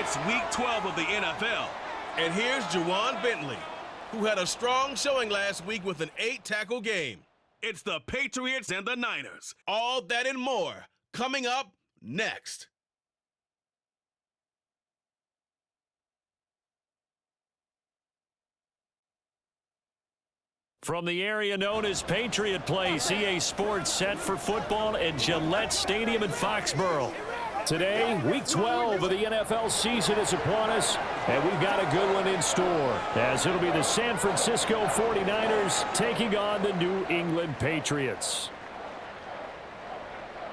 It's Week 12 of the NFL. And here's Juwan Bentley, who had a strong showing last week with an 8-tackle game. It's the Patriots and the Niners. All that and more coming up next. From the area known as Patriot Place, EA Sports set for football at Gillette Stadium in Foxborough. Today, Week 12 of the NFL season is upon us, and we've got a good one in store, as it'll be the San Francisco 49ers taking on the New England Patriots.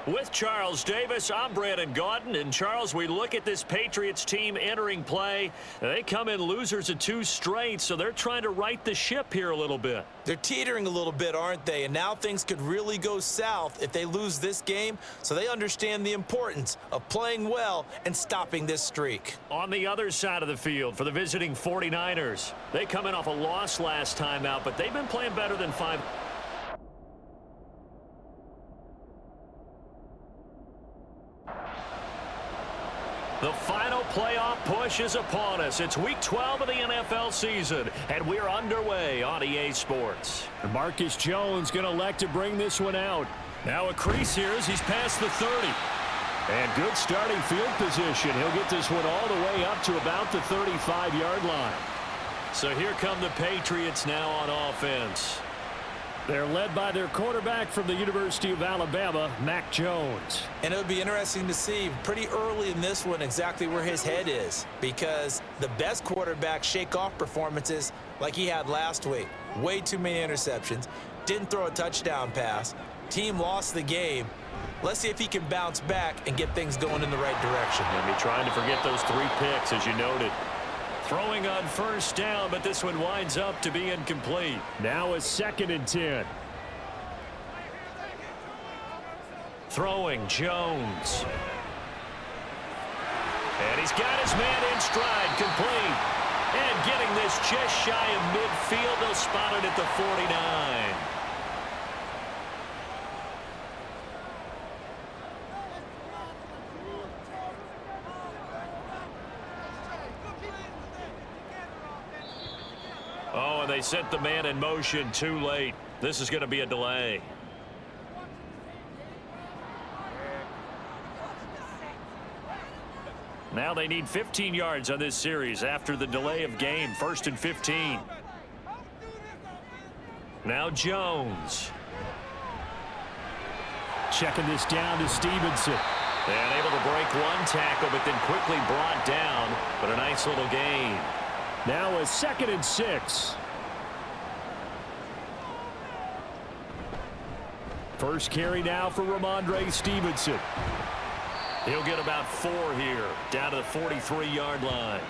With Charles Davis, I'm Brandon Gaudin. And Charles, we look at this Patriots team entering play. They come in losers of 2 straight, so they're trying to right the ship here a little bit. They're teetering a little bit, aren't they? And now things could really go south if they lose this game, so they understand the importance of playing well and stopping this streak. On the other side of the field for the visiting 49ers, they come in off a loss last time out, but they've been playing better than 5. The final playoff push is upon us. It's Week 12 of the NFL season, and we're underway on EA Sports. Marcus Jones going to elect to bring this one out. Now a crease here as he's past the 30. And good starting field position. He'll get this one all the way up to about the 35-yard line. So here come the Patriots now on offense. They're led by their quarterback from the University of Alabama, Mac Jones. And it'll be interesting to see pretty early in this one exactly where his head is, because the best quarterbacks shake off performances like he had last week. Way too many interceptions. Didn't throw a touchdown pass. Team lost the game. Let's see if he can bounce back and get things going in the right direction. And be trying to forget those 3 picks, as you noted. Throwing on first down, but this one winds up to be incomplete. Now a 2nd and 10. Throwing Jones. And he's got his man in stride, complete. And getting this just shy of midfield. They'll spot it at the 49. Oh, and they sent the man in motion too late. This is going to be a delay. Now they need 15 yards on this series after the delay of game. 1st and 15. Now Jones. Checking this down to Stevenson. And able to break 1 tackle, but then quickly brought down. But a nice little gain. Now a 2nd and 6. First carry now for Ramondre Stevenson. He'll get about 4 here, down to the 43-yard line.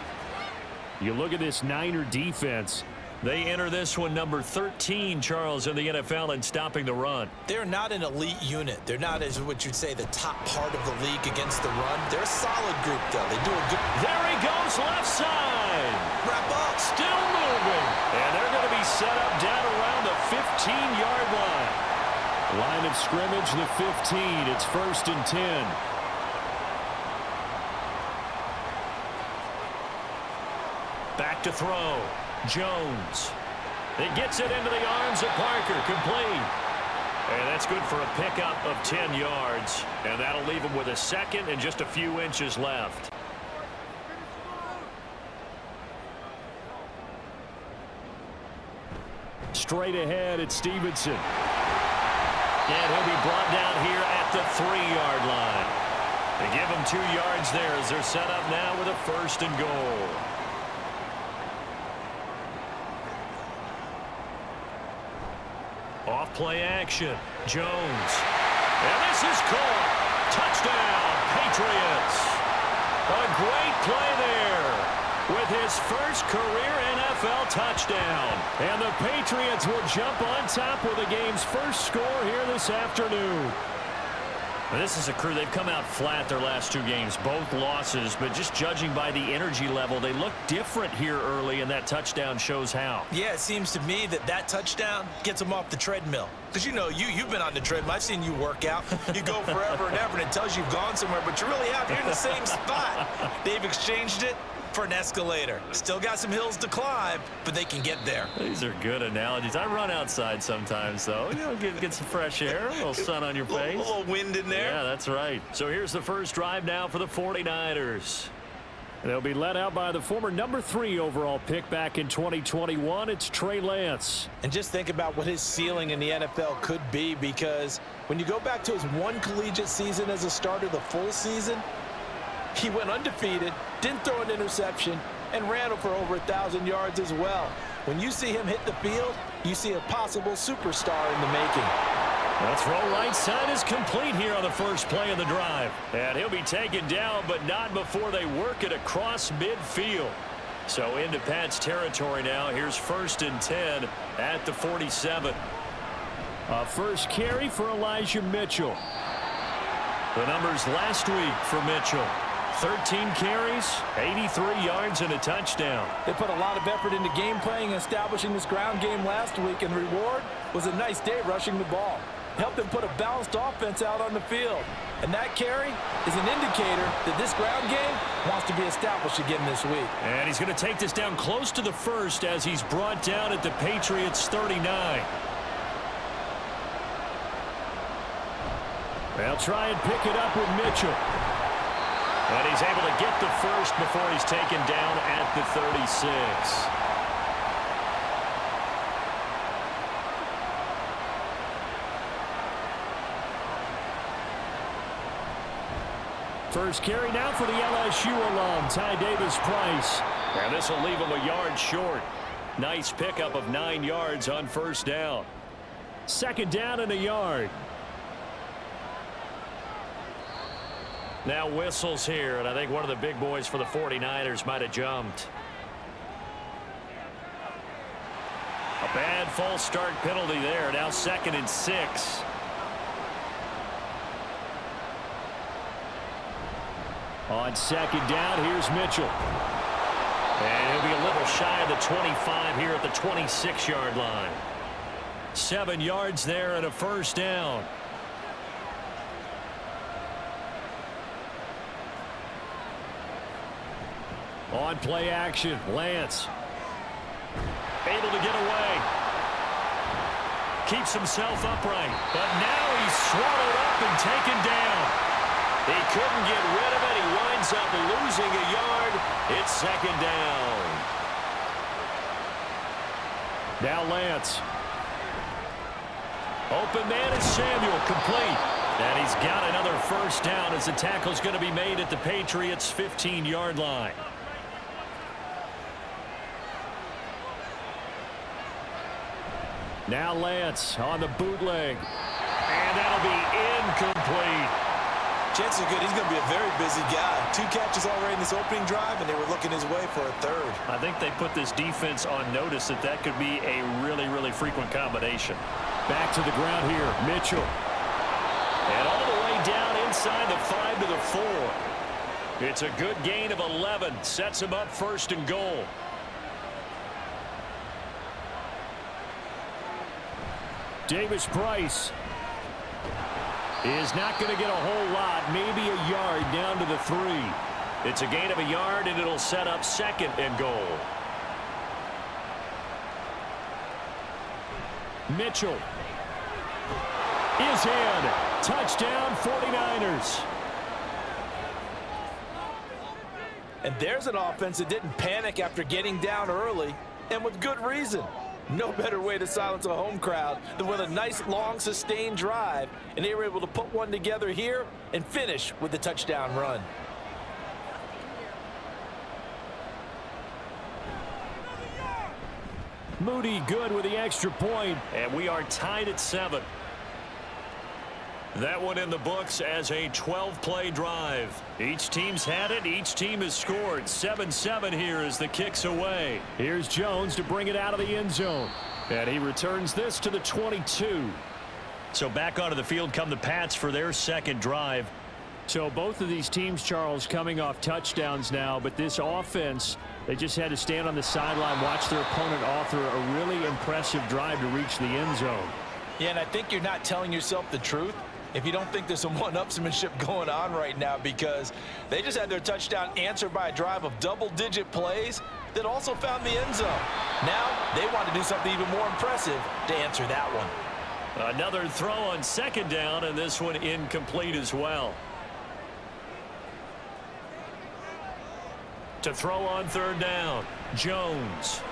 You look at this Niner defense. They enter this one number 13, Charles, in the NFL in stopping the run. They're not an elite unit. They're not, as what you'd say, the top part of the league against the run. They're a solid group, though. They do a good... There he goes, left side. Wrap up. Still moving. And they're going to be set up down around the 15-yard line. Line of scrimmage, the 15. It's 1st and 10. Back to throw. Jones. It gets it into the arms of Parker. Complete. And that's good for a pickup of 10 yards. And that'll leave him with a 2nd and just a few inches left. Straight ahead at Stevenson. And he'll be brought down here at the 3-yard line. They give him 2 yards there as they're set up now with a 1st and goal. Off play action. Jones. And this is caught. Touchdown, Patriots. A great play there with his first career NFL touchdown. And the Patriots will jump on top with the game's first score here this afternoon. This is a crew, they've come out flat their last 2 games, both losses, but just judging by the energy level, they look different here early, and that touchdown shows how. Yeah, it seems to me that touchdown gets them off the treadmill. Because you know, you've been on the treadmill. I've seen you work out. You go forever and ever, and it tells you you've gone somewhere, but you really have. You're in the same spot. They've exchanged it for an escalator. Still got some hills to climb, but they can get there. These are good analogies. I run outside sometimes, though. You know, get some fresh air, a little sun on your face. A little wind in there. Yeah, that's right. So here's the first drive now for the 49ers. They'll be led out by the former number 3 overall pick back in 2021. It's Trey Lance. And just think about what his ceiling in the NFL could be, because when you go back to his 1 collegiate season as a starter, the full season, he went undefeated, didn't throw an interception, and ran for over 1,000 yards as well. When you see him hit the field, you see a possible superstar in the making. The throw right side is complete here on the first play of the drive. And he'll be taken down, but not before they work it across midfield. So into Pat's territory now. Here's 1st and 10 at the 47. First carry for Elijah Mitchell. The numbers last week for Mitchell. 13 carries, 83 yards, and a touchdown. They put a lot of effort into game playing and establishing this ground game last week, and the reward was a nice day rushing the ball. Helped them put a balanced offense out on the field. And that carry is an indicator that this ground game wants to be established again this week. And he's going to take this down close to the first as he's brought down at the Patriots 39. They'll try and pick it up with Mitchell. And he's able to get the first before he's taken down at the 36. First carry now for the LSU alum, Ty Davis-Price. And this will leave him a yard short. Nice pickup of 9 yards on first down. 2nd down and a yard. Now whistles here, and I think one of the big boys for the 49ers might have jumped. A bad false start penalty there. Now 2nd and 6. On 2nd down, here's Mitchell. And he'll be a little shy of the 25 here at the 26-yard line. 7 yards there and a first down. On play action, Lance. Able to get away. Keeps himself upright. But now he's swallowed up and taken down. He couldn't get rid of it. He winds up losing a yard. It's 2nd down. Now Lance. Open man is Samuel, complete. And he's got another first down as the tackle's going to be made at the Patriots' 15-yard line. Now Lance on the bootleg. And that'll be incomplete. Chances are good he's going to be a very busy guy. 2 catches already in this opening drive, and they were looking his way for a 3rd. I think they put this defense on notice that could be a really, really frequent combination. Back to the ground here, Mitchell. And all the way down inside the 5 to the 4. It's a good gain of 11. Sets him up 1st and goal. Davis-Price is not going to get a whole lot, maybe a yard down to the 3. It's a gain of a yard, and it'll set up 2nd and goal. Mitchell is in. Touchdown, 49ers. And there's an offense that didn't panic after getting down early, and with good reason. No better way to silence a home crowd than with a nice, long, sustained drive. And they were able to put one together here and finish with the touchdown run. Moody good with the extra point. And we are tied at 7. That one in the books as a 12-play drive. Each team's had it. Each team has scored. 7-7 here as the kick's away. Here's Jones to bring it out of the end zone. And he returns this to the 22. So back onto the field come the Pats for their second drive. So both of these teams, Charles, coming off touchdowns now, but this offense, they just had to stand on the sideline, watch their opponent author a really impressive drive to reach the end zone. Yeah, and I think you're not telling yourself the truth if you don't think there's some one-upsmanship going on right now, because they just had their touchdown answered by a drive of double-digit plays that also found the end zone. Now they want to do something even more impressive to answer that one. Another throw on second down, and this one incomplete as well. To throw on third down, Jones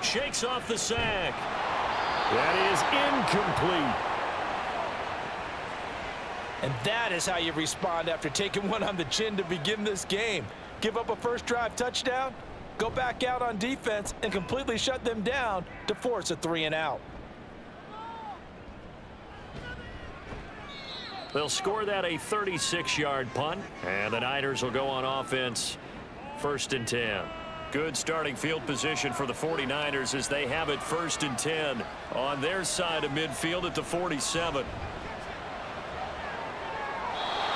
shakes off the sack. That is incomplete. And that is how you respond after taking one on the chin to begin this game. Give up a first drive touchdown, go back out on defense, and completely shut them down to force a 3-and-out. They'll score that a 36-yard punt, and the Niners will go on offense 1st and 10. Good starting field position for the 49ers as they have it 1st and 10 on their side of midfield at the 47.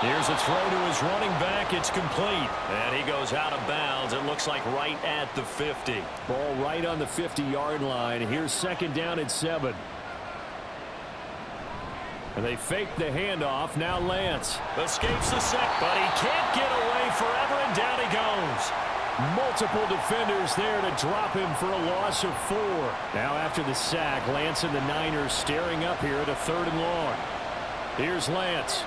Here's a throw to his running back. It's complete, and he goes out of bounds. It looks like right at the 50. Ball right on the 50-yard line. Here's second down and 7. And they fake the handoff. Now Lance Escapes the sack, but he can't get away forever, and down he goes. multiple defenders there to drop him for a loss of 4. Now after the sack, Lance and the Niners staring up here at a 3rd and long. Here's Lance.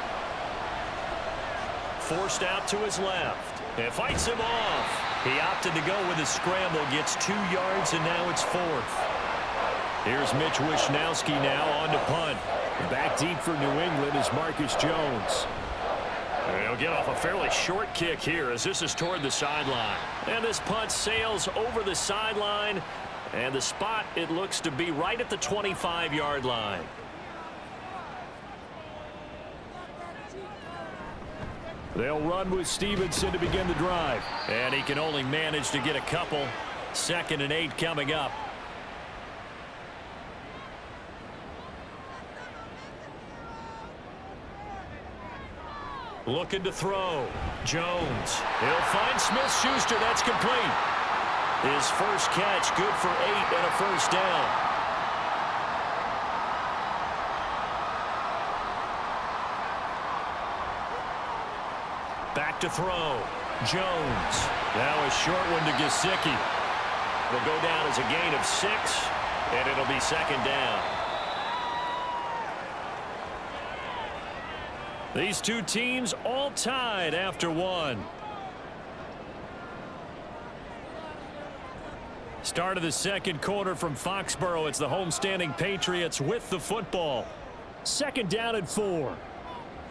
Forced out to his left. It fights him off. He opted to go with a scramble, gets 2 yards, and now it's 4th. Here's Mitch Wishnowski now on to punt. Back deep for New England is Marcus Jones. He'll get off a fairly short kick here as this is toward the sideline. And this punt sails over the sideline. And the spot, it looks to be right at the 25-yard line. They'll run with Stevenson to begin the drive. And he can only manage to get a couple. 2nd and 8 coming up. Looking to throw. Jones. He'll find Smith-Schuster. That's complete. His first catch good for 8 and a first down. Back to throw. Jones. Now a short one to Gesicki. Will go down as a gain of 6, and it'll be 2nd down. These two teams all tied after 1. Start of the second quarter from Foxborough. It's the homestanding Patriots with the football. 2nd down and 4.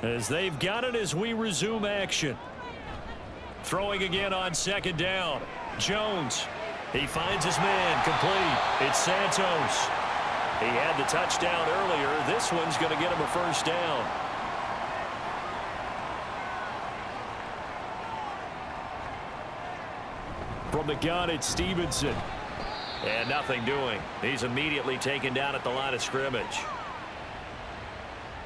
As they've got it as we resume action. Throwing again on 2nd down. Jones. He finds his man. Complete. It's Santos. He had the touchdown earlier. This one's going to get him a first down. From the gun, it's Stevenson. And nothing doing. He's immediately taken down at the line of scrimmage.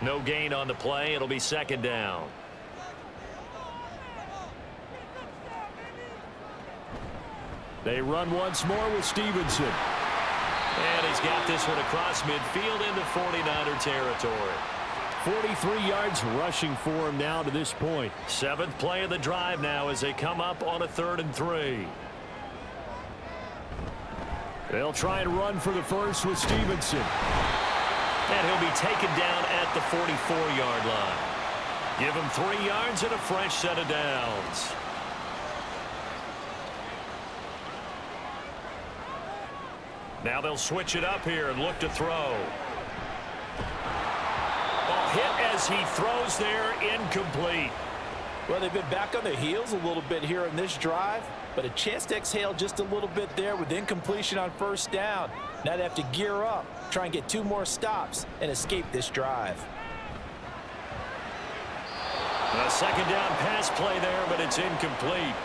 No gain on the play. It'll be 2nd down. They run once more with Stevenson. And he's got this one across midfield into 49er territory. 43 yards rushing for him now to this point. 7th play of the drive now as they come up on a 3rd and 3. They'll try and run for the first with Stevenson. And he'll be taken down at the 44-yard line. Give him 3 yards and a fresh set of downs. Now they'll switch it up here and look to throw. Ball hit as he throws there, incomplete. Well, they've been back on their heels a little bit here in this drive, but a chance to exhale just a little bit there with incompletion on 1st down. Now they have to gear up, try and get 2 more stops, and escape this drive. A 2nd down pass play there, but it's incomplete.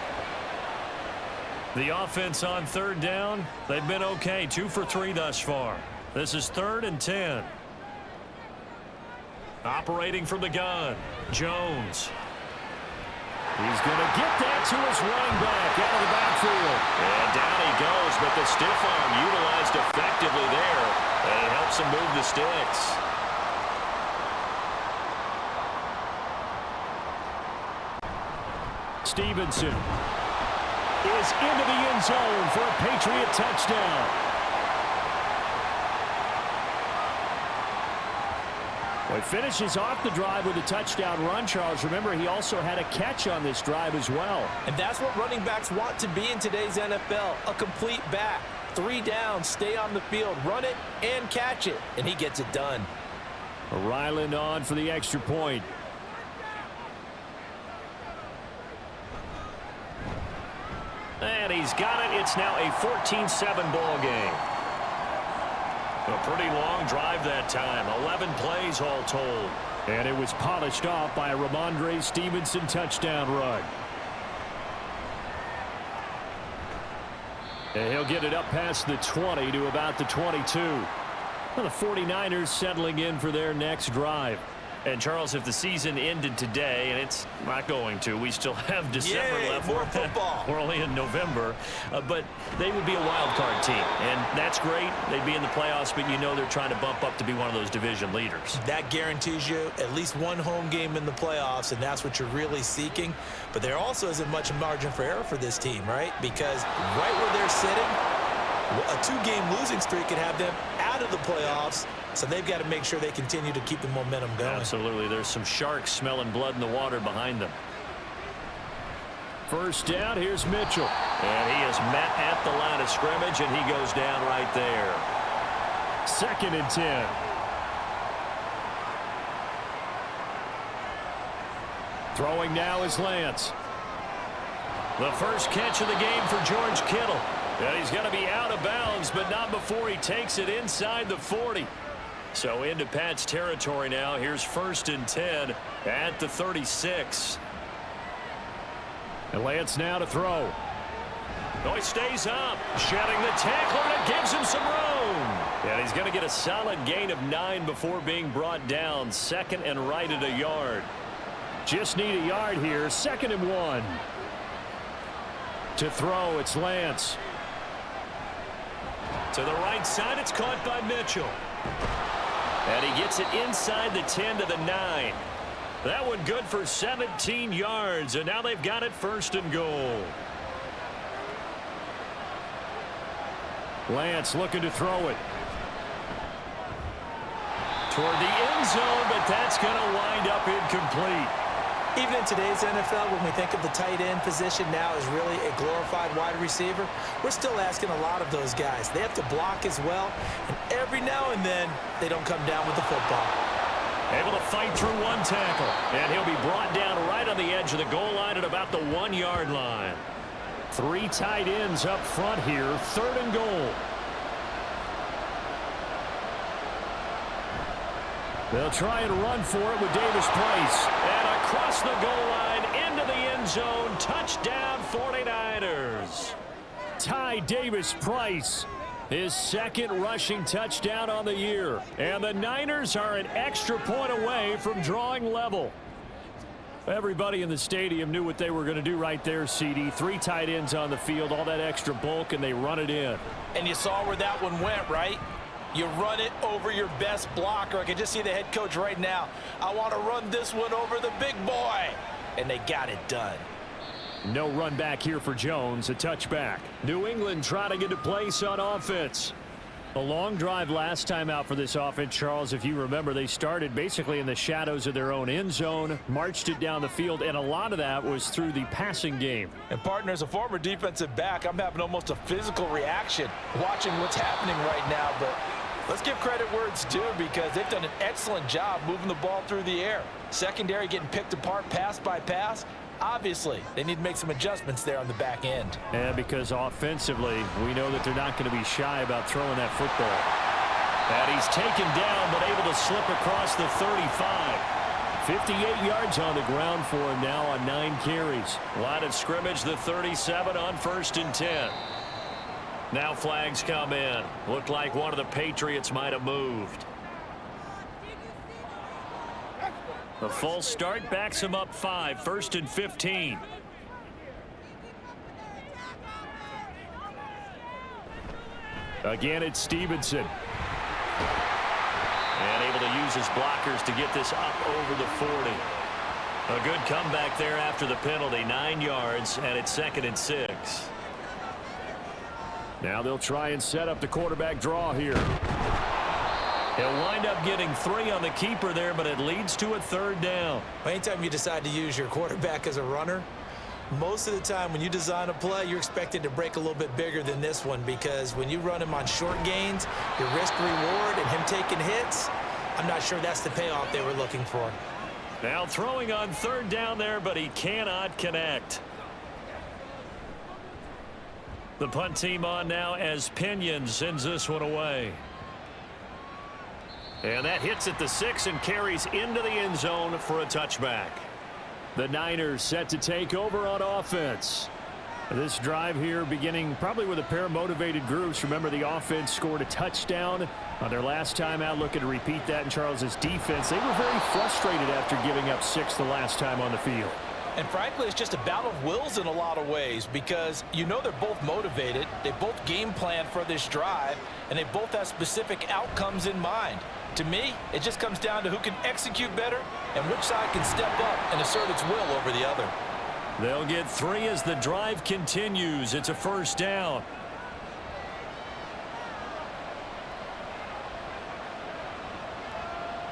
The offense on 3rd down, they've been okay. 2 for 3 thus far. This is 3rd and 10. Operating from the gun, Jones. He's going to get that to his running back out of the backfield. And down he goes, but the stiff arm utilized effectively there. And it helps him move the sticks. Stevenson is into the end zone for a Patriot touchdown. Well, he finishes off the drive with a touchdown run, Charles. Remember, he also had a catch on this drive as well. And that's what running backs want to be in today's NFL, a complete back. 3 downs, stay on the field, run it, and catch it. And he gets it done. Ryland on for the extra point. And he's got it. It's now a 14-7 ball game. A pretty long drive that time. 11 plays all told. And it was polished off by a Ramondre Stevenson touchdown run. And he'll get it up past the 20 to about the 22. Well, the 49ers settling in for their next drive. And, Charles, if the season ended today, and it's not going to, we still have December left. More football. We're only in November. But they would be a wild card team. And that's great. They'd be in the playoffs, but you know they're trying to bump up to be one of those division leaders. That guarantees you at least one home game in the playoffs, and that's what you're really seeking. But there also isn't much margin for error for this team, right? Because right where they're sitting, a 2-game losing streak could have them out of the playoffs. So they've got to make sure they continue to keep the momentum going. Absolutely. There's some sharks smelling blood in the water behind them. First down, here's Mitchell. And he is met at the line of scrimmage, and he goes down right there. 2nd and 10. Throwing now is Lance. The first catch of the game for George Kittle. And he's going to be out of bounds, but not before he takes it inside the 40. So into Pat's territory now. Here's 1st and 10 at the 36. And Lance now to throw. Oh, he stays up, shedding the tackler, and it gives him some room. And he's going to get a solid gain of 9 before being brought down. 2nd and right at a yard. Just need a yard here. 2nd and 1. To throw, it's Lance. To the right side, it's caught by Mitchell. And he gets it inside the 10 to the 9. That one good for 17 yards, and now they've got it 1st and goal. Lance looking to throw it. Toward the end zone, but that's going to wind up incomplete. Even in today's NFL, when we think of the tight end position now as really a glorified wide receiver, we're still asking a lot of those guys. They have to block as well, and every now and then, they don't come down with the football. Able to fight through one tackle, and he'll be brought down right on the edge of the goal line at about the 1-yard line. 3 tight ends up front here, 3rd and goal. They'll try and run for it with Davis Price. And across the goal line into the end zone. Touchdown 49ers. Ty Davis Price, his 2nd rushing touchdown on the year. And the Niners are an extra point away from drawing level. Everybody in the stadium knew what they were going to do right there, CD. 3 tight ends on the field, all that extra bulk, and they run it in. And you saw where that one went, right? You run it over your best blocker. I can just see the head coach right now. I want to run this one over the big boy. And they got it done. No run back here for Jones, a touchback. New England trying to get a place on offense. A long drive last time out for this offense, Charles. If you remember, they started basically in the shadows of their own end zone, marched it down the field, and a lot of that was through the passing game. And partner, as a former defensive back, I'm having almost a physical reaction watching what's happening right now. But let's give credit where it's due, because they've done an excellent job moving the ball through the air. Secondary getting picked apart pass by pass. Obviously, they need to make some adjustments there on the back end. And because offensively, we know that they're not going to be shy about throwing that football. And he's taken down, but able to slip across the 35. 58 yards on the ground for him now on 9 carries. Line of scrimmage, the 37 on 1st and 10. Now flags come in. Looked like one of the Patriots might have moved. The full start backs him up 5, 1st and 15. Again, it's Stevenson. And able to use his blockers to get this up over the 40. A good comeback there after the penalty, 9 yards, and it's 2nd and 6. Now they'll try and set up the quarterback draw here. He'll wind up getting 3 on the keeper there, but it leads to a 3rd down. Anytime you decide to use your quarterback as a runner, most of the time when you design a play, you're expected to break a little bit bigger than this one, because when you run him on short gains, your risk-reward and him taking hits, I'm not sure that's the payoff they were looking for. Now throwing on 3rd down there, but he cannot connect. The punt team on now as Pinion sends this one away. And that hits at the 6 and carries into the end zone for a touchback. The Niners set to take over on offense. This drive here beginning probably with a pair of motivated groups. Remember, the offense scored a touchdown on their last time out. Looking to repeat that in Charles's defense. They were very frustrated after giving up 6 the last time on the field. And frankly, it's just a battle of wills in a lot of ways, because you know they're both motivated, they both game plan for this drive, and they both have specific outcomes in mind. To me, it just comes down to who can execute better and which side can step up and assert its will over the other. They'll get 3 as the drive continues. It's a 1st down.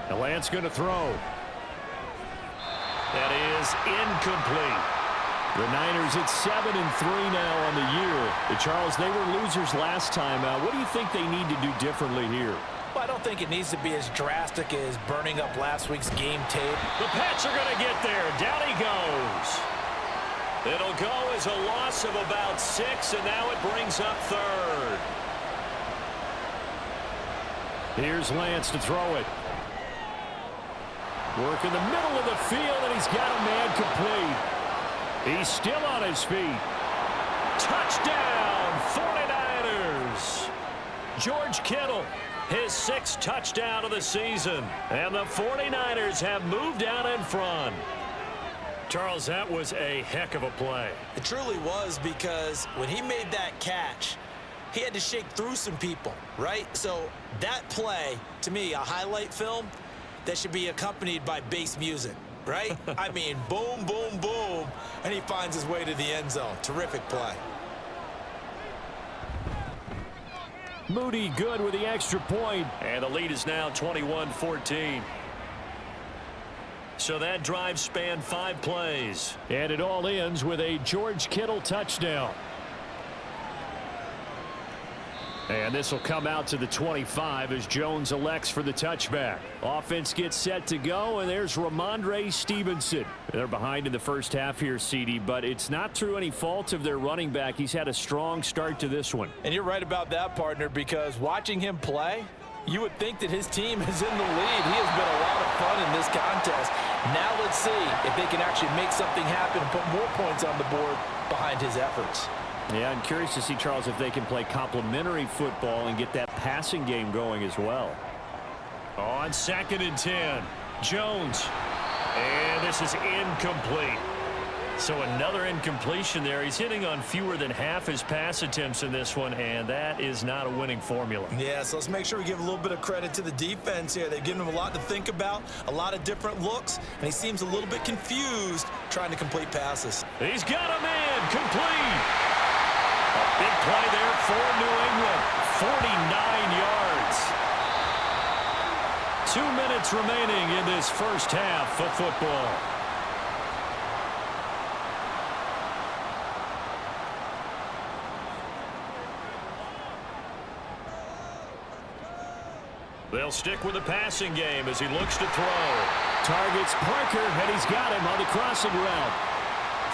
Now Lance going to throw. That is incomplete. The Niners at 7-3 now on the year. Charles, they were losers last time out. What do you think they need to do differently here? Well, I don't think it needs to be as drastic as burning up last week's game tape. The Pats are going to get there. Down he goes. It'll go as a loss of about 6, and now it brings up 3rd. Here's Lance to throw it. Work in the middle of the field, and he's got a man complete. He's still on his feet. Touchdown, 49ers. George Kittle, his 6th touchdown of the season. And the 49ers have moved out in front. Charles, that was a heck of a play. It truly was, because when he made that catch, he had to shake through some people, right? So that play, to me, a highlight film that should be accompanied by bass music, right? I mean, boom, boom, boom, and he finds his way to the end zone. Terrific play. Moody good with the extra point. And the lead is now 21-14. So that drive spanned 5 plays. And it all ends with a George Kittle touchdown. And this will come out to the 25 as Jones elects for the touchback. Offense gets set to go, and there's Ramondre Stevenson. They're behind in the first half here, CD, but it's not through any fault of their running back. He's had a strong start to this one. And you're right about that, partner, because watching him play, you would think that his team is in the lead. He has been a lot of fun in this contest. Now let's see if they can actually make something happen and put more points on the board behind his efforts. Yeah, I'm curious to see, Charles, if they can play complementary football and get that passing game going as well. On 2nd and 10, Jones. And this is incomplete. So another incompletion there. He's hitting on fewer than half his pass attempts in this one, and that is not a winning formula. Yeah, so let's make sure we give a little bit of credit to the defense here. They've given him a lot to think about, a lot of different looks, and he seems a little bit confused trying to complete passes. He's got him in, complete. Big play there for New England. 49 yards. 2 minutes remaining in this first half of football. They'll stick with the passing game as he looks to throw. Targets Parker, and he's got him on the crossing route.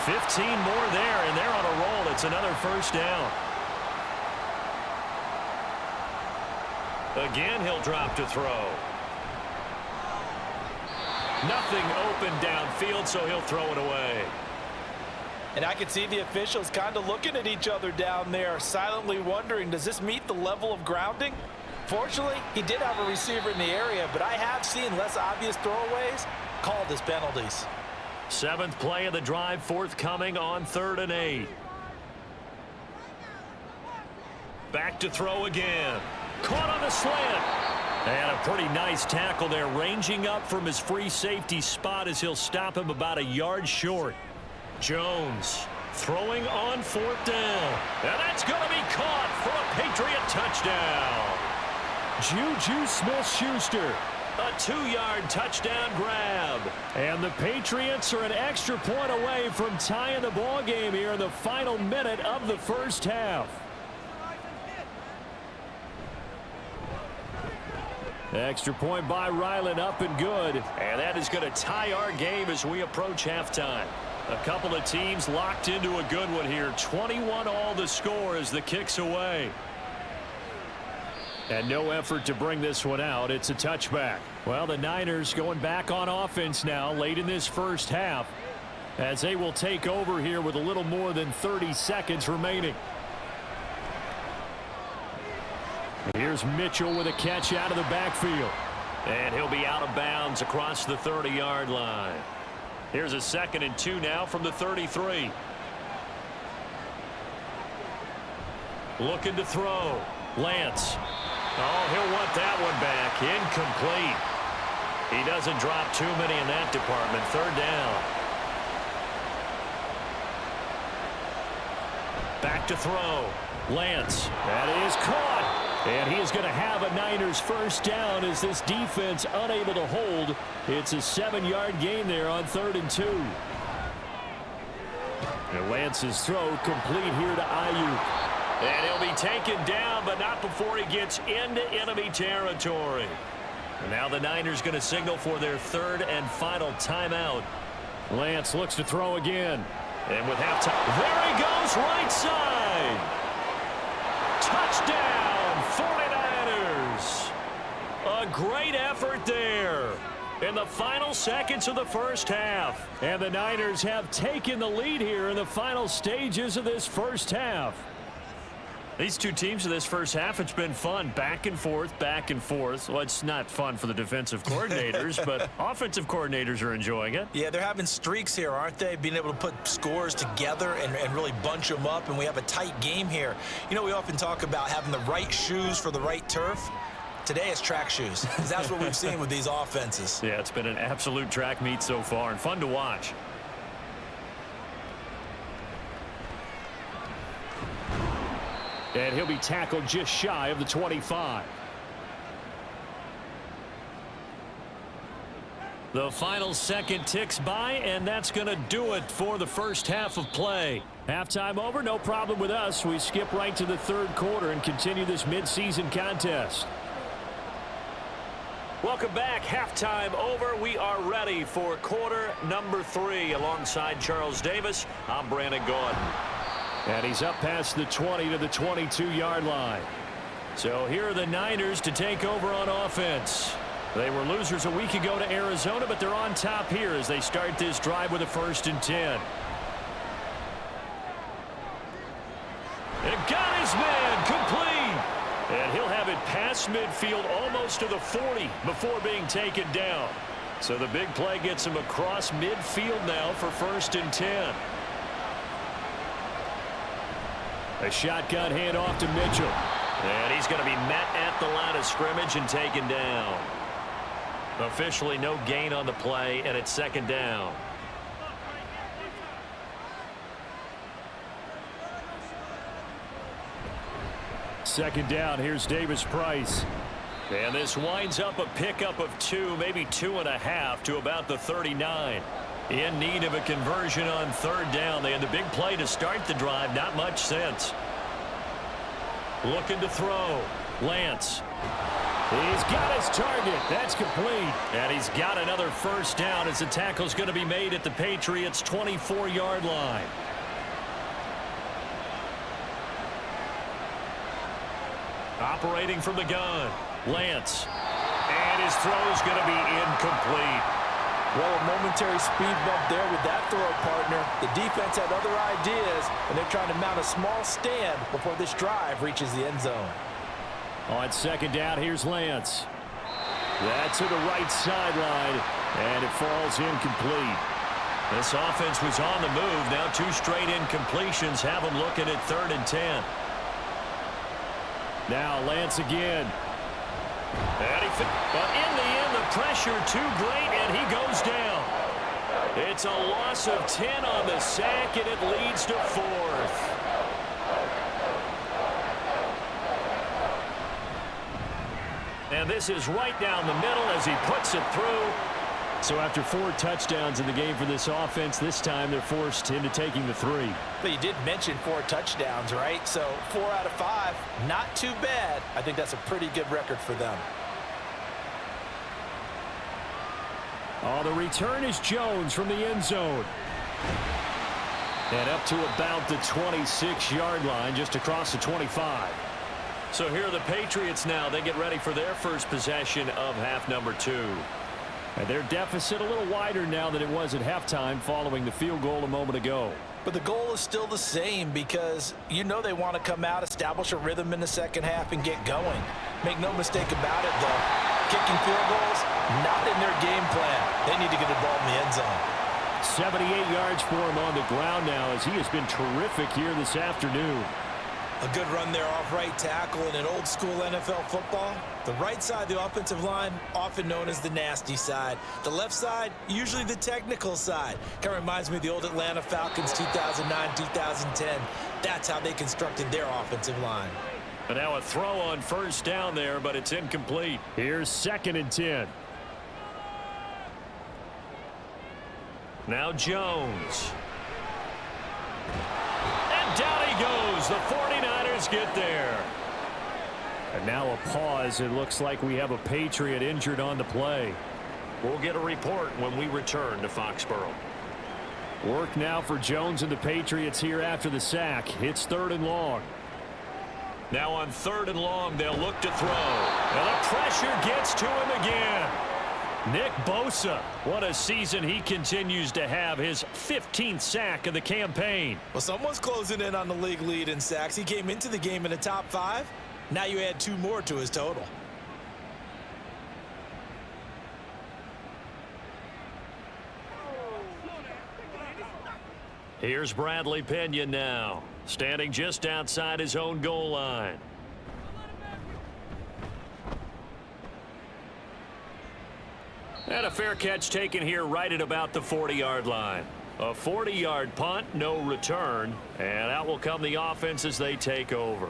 15 more there, and they're on a roll. It's another 1st down. Again, he'll drop to throw. Nothing open downfield, so he'll throw it away. And I can see the officials kind of looking at each other down there, silently wondering, does this meet the level of grounding? Fortunately, he did have a receiver in the area, but I have seen less obvious throwaways called as penalties. 7th play of the drive forthcoming on 3rd and 8. Back to throw again. Caught on the slant. And a pretty nice tackle there, ranging up from his free safety spot as he'll stop him about a yard short. Jones throwing on 4th down. And that's going to be caught for a Patriot touchdown. Juju Smith-Schuster. A 2-yard touchdown grab. And the Patriots are an extra point away from tying the ball game here in the final minute of the first half. Extra point by Ryland, up and good. And that is going to tie our game as we approach halftime. A couple of teams locked into a good one here. 21 all the score as the kick's away. And no effort to bring this one out. It's a touchback. Well, the Niners going back on offense now late in this first half as they will take over here with a little more than 30 seconds remaining. Here's Mitchell with a catch out of the backfield. And he'll be out of bounds across the 30-yard line. Here's a 2nd and 2 now from the 33. Looking to throw. Lance. Oh, he'll want that one back. Incomplete. He doesn't drop too many in that department. 3rd down. Back to throw. Lance. That is caught. And he is going to have a Niners first down as this defense unable to hold. It's a 7-yard gain there on 3rd and 2. And Lance's throw complete here to Ayuk. And he'll be taken down, but not before he gets into enemy territory. And now the Niners going to signal for their 3rd and final timeout. Lance looks to throw again. And with halftime, there he goes, right side. Touchdown, 49ers. A great effort there in the final seconds of the first half. And the Niners have taken the lead here in the final stages of this first half. These two teams in this first half, it's been fun. Back and forth, back and forth. Well, it's not fun for the defensive coordinators, but offensive coordinators are enjoying it. Yeah, they're having streaks here, aren't they? Being able to put scores together and really bunch them up, and we have a tight game here. You know, we often talk about having the right shoes for the right turf. Today it's track shoes, because that's what we've seen with these offenses. Yeah, it's been an absolute track meet so far and fun to watch. And he'll be tackled just shy of the 25. The final second ticks by, and that's going to do it for the first half of play. Halftime over, no problem with us. We skip right to the 3rd quarter and continue this midseason contest. Welcome back. Halftime over. We are ready for quarter number 3. Alongside Charles Davis, I'm Brandon Gordon. And he's up past the 20 to the 22-yard line. So here are the Niners to take over on offense. They were losers a week ago to Arizona, but they're on top here as they start this drive with a 1st and 10. And got his man complete. And he'll have it past midfield almost to the 40 before being taken down. So the big play gets him across midfield now for 1st and 10. A shotgun handoff to Mitchell. And he's going to be met at the line of scrimmage and taken down. Officially no gain on the play, and it's 2nd down. Second down, here's Davis Price. And this winds up a pickup of 2, maybe 2.5 to about the 39. In need of a conversion on 3rd down. They had the big play to start the drive. Not much sense. Looking to throw. Lance. He's got his target. That's complete. And he's got another first down as the tackle's going to be made at the Patriots' 24-yard line. Operating from the gun. Lance. And his throw's going to be incomplete. Well, a momentary speed bump there with that throw, partner. The defense had other ideas, and they're trying to mount a small stand before this drive reaches the end zone. On 2nd down, here's Lance. That's to the right sideline. And it falls incomplete. This offense was on the move. Now 2 straight incompletions have them looking at 3rd and 10. Now Lance again. But in the end, the pressure too great, and he goes down. It's a loss of 10 on the sack, and it leads to 4th. And this is right down the middle as he puts it through. So after 4 touchdowns in the game for this offense, this time they're forced into taking the 3. But you did mention 4 touchdowns, right? So 4 out of 5, not too bad. I think that's a pretty good record for them. Oh, the return is Jones from the end zone. And up to about the 26-yard line, just across the 25. So here are the Patriots now. They get ready for their first possession of half number 2. And their deficit a little wider now than it was at halftime following the field goal a moment ago. But the goal is still the same because you know they want to come out, establish a rhythm in the second half, and get going. Make no mistake about it, though. Kicking field goals, not in their game plan. They need to get the ball in the end zone. 78 yards for him on the ground now as he has been terrific here this afternoon. A good run there off right tackle in an old school NFL football. The right side of the offensive line, often known as the nasty side. The left side, usually the technical side. Kind of reminds me of the old Atlanta Falcons 2009-2010. That's how they constructed their offensive line. And now a throw on first down there, but it's incomplete. Here's 2nd and 10. Now Jones. And down he goes. The 49ers get there. And now a pause. It looks like we have a Patriot injured on the play. We'll get a report when we return to Foxborough. Work now for Jones and the Patriots here after the sack. It's 3rd and long. Now on 3rd and long, they'll look to throw. And the pressure gets to him again. Nick Bosa, what a season he continues to have. His 15th sack of the campaign. Well, someone's closing in on the league lead in sacks. He came into the game in the top 5. Now you add 2 more to his total. Here's Bradley Pinion now, standing just outside his own goal line. And a fair catch taken here right at about the 40-yard line. A 40-yard punt, no return, and out will come the offense as they take over.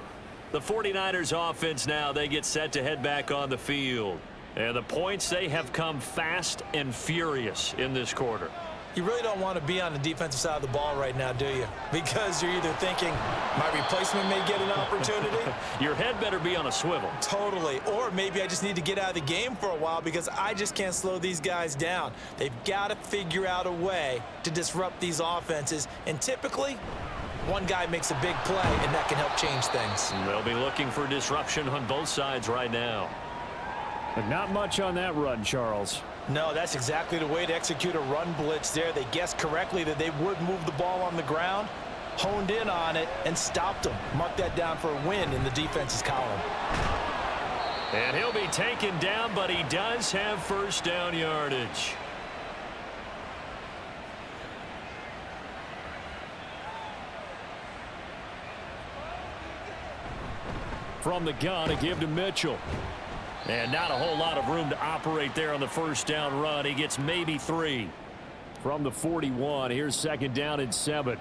The 49ers offense now, they get set to head back on the field. And the points, they have come fast and furious in this quarter. You really don't want to be on the defensive side of the ball right now, do you? Because you're either thinking, my replacement may get an opportunity. Your head better be on a swivel. Totally. Or maybe I just need to get out of the game for a while because I just can't slow these guys down. They've got to figure out a way to disrupt these offenses. And typically, one guy makes a big play, and that can help change things. They'll be looking for disruption on both sides right now. But not much on that run, Charles. No, that's exactly the way to execute a run blitz there. They guessed correctly that they would move the ball on the ground, honed in on it, and stopped them. Mark that down for a win in the defense's column. And he'll be taken down, but he does have first down yardage. From the gun, a give to Mitchell. And not a whole lot of room to operate there on the first down run. He gets maybe 3. From the 41, here's 2nd down and 7.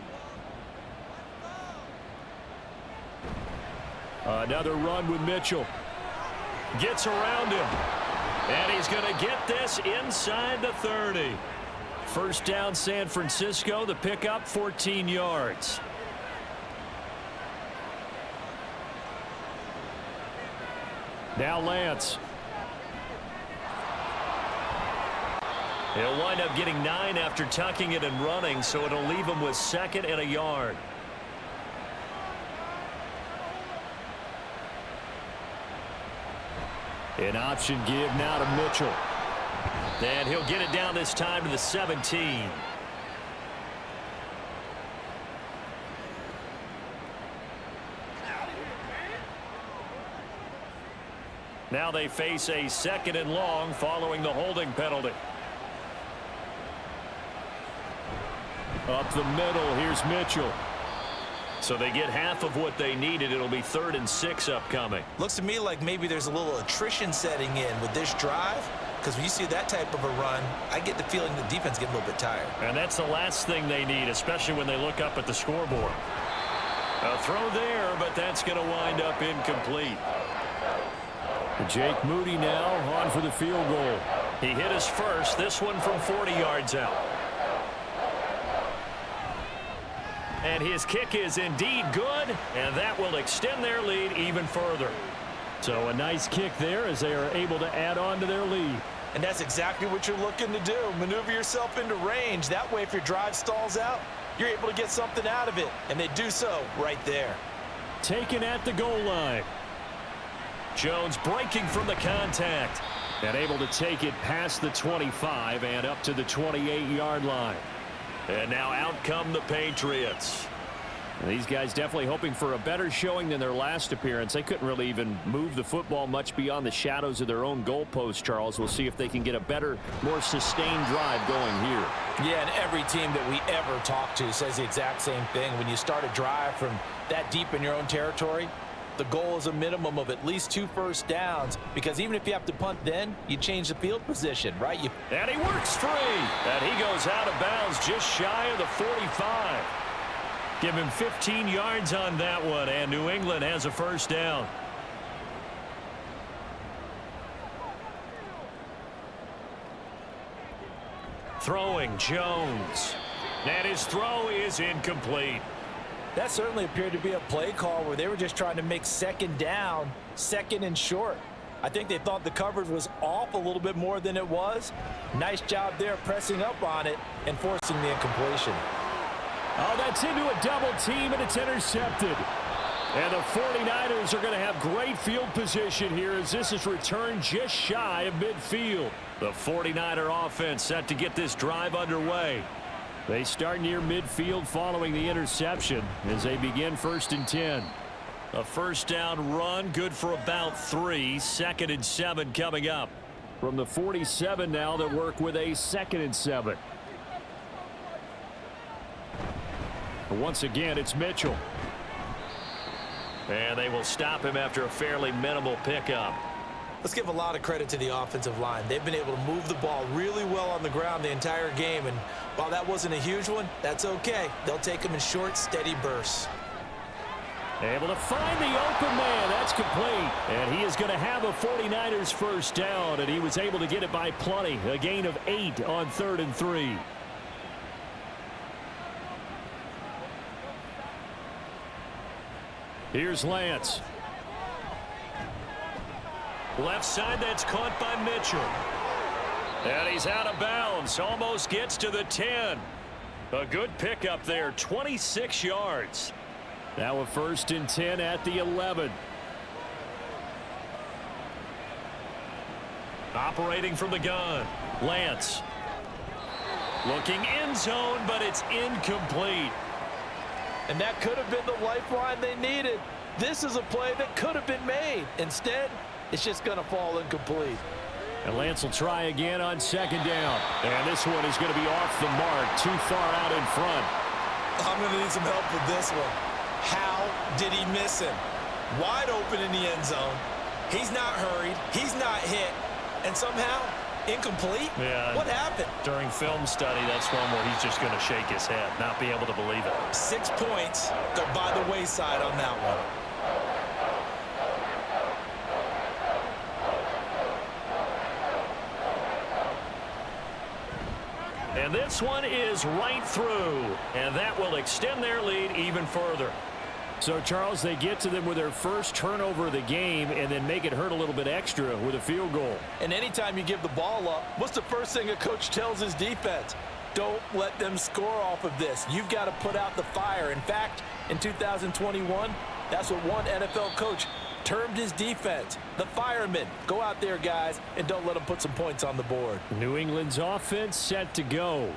Another run with Mitchell. Gets around him. And he's going to get this inside the 30. First down, San Francisco. The pickup, 14 yards. Now Lance. He'll wind up getting 9 after tucking it and running, so it'll leave him with 2nd and a yard. An option give now to Mitchell. And he'll get it down this time to the 17. Now they face a 2nd and long following the holding penalty. Up the middle, here's Mitchell. So they get half of what they needed. It'll be 3rd and 6 upcoming. Looks to me like maybe there's a little attrition setting in with this drive, because when you see that type of a run, I get the feeling the defense get a little bit tired. And that's the last thing they need, especially when they look up at the scoreboard. A throw there, but that's going to wind up incomplete. Jake Moody now on for the field goal. He hit his first, this one from 40 yards out. And his kick is indeed good, and that will extend their lead even further. So a nice kick there as they are able to add on to their lead. And that's exactly what you're looking to do. Maneuver yourself into range. That way, if your drive stalls out, you're able to get something out of it. And they do so right there. Taken at the goal line. Jones breaking from the contact. And able to take it past the 25 and up to the 28-yard line. And now out come the Patriots. And these guys definitely hoping for a better showing than their last appearance. They couldn't really even move the football much beyond the shadows of their own goalpost, Charles. We'll see if they can get a better, more sustained drive going here. Yeah, and every team that we ever talk to says the exact same thing. When you start a drive from that deep in your own territory, the goal is a minimum of at least 2 first downs, because even if you have to punt then, you change the field position, right? And he works free. And he goes out of bounds just shy of the 45. Give him 15 yards on that one, and New England has a first down. Throwing Jones. And his throw is incomplete. That certainly appeared to be a play call where they were just trying to make second down, second and short. I think they thought the coverage was off a little bit more than it was. Nice job there pressing up on it and forcing the incompletion. Oh, that's into a double team, and it's intercepted. And the 49ers are going to have great field position here as this is returned just shy of midfield. The 49er offense set to get this drive underway. They start near midfield following the interception as they begin 1st and 10. A first down run, good for about 3. 2nd and 7 coming up. From the 47 now, they work with a 2nd and 7. Once again, it's Mitchell. And they will stop him after a fairly minimal pickup. Let's give a lot of credit to the offensive line. They've been able to move the ball really well on the ground the entire game, and while that wasn't a huge one, that's okay. They'll take them in short, steady bursts. Able to find the open man. That's complete. And he is going to have a 49ers first down, and he was able to get it by plenty. A gain of 8 on 3rd and 3. Here's Lance. Left side, that's caught by Mitchell. And he's out of bounds. Almost gets to the 10. A good pickup there, 26 yards. Now a 1st and 10 at the 11. Operating from the gun, Lance. Looking end zone, but it's incomplete. And that could have been the lifeline they needed. This is a play that could have been made. Instead, it's just going to fall incomplete. And Lance will try again on 2nd down. And this one is going to be off the mark, too far out in front. I'm going to need some help with this one. How did he miss him? Wide open in the end zone. He's not hurried. He's not hit. And somehow, incomplete? Yeah. What happened? During film study, that's one where he's just going to shake his head, not be able to believe it. 6 points go by the wayside on that one. And this one is right through, and that will extend their lead even further. So, Charles, they get to them with their first turnover of the game and then make it hurt a little bit extra with a field goal. And anytime you give the ball up, what's the first thing a coach tells his defense? Don't let them score off of this. You've got to put out the fire. In fact, in 2021, that's what one NFL coach termed his defense, the firemen. Go out there, guys, and don't let them put some points on the board. New England's offense set to go.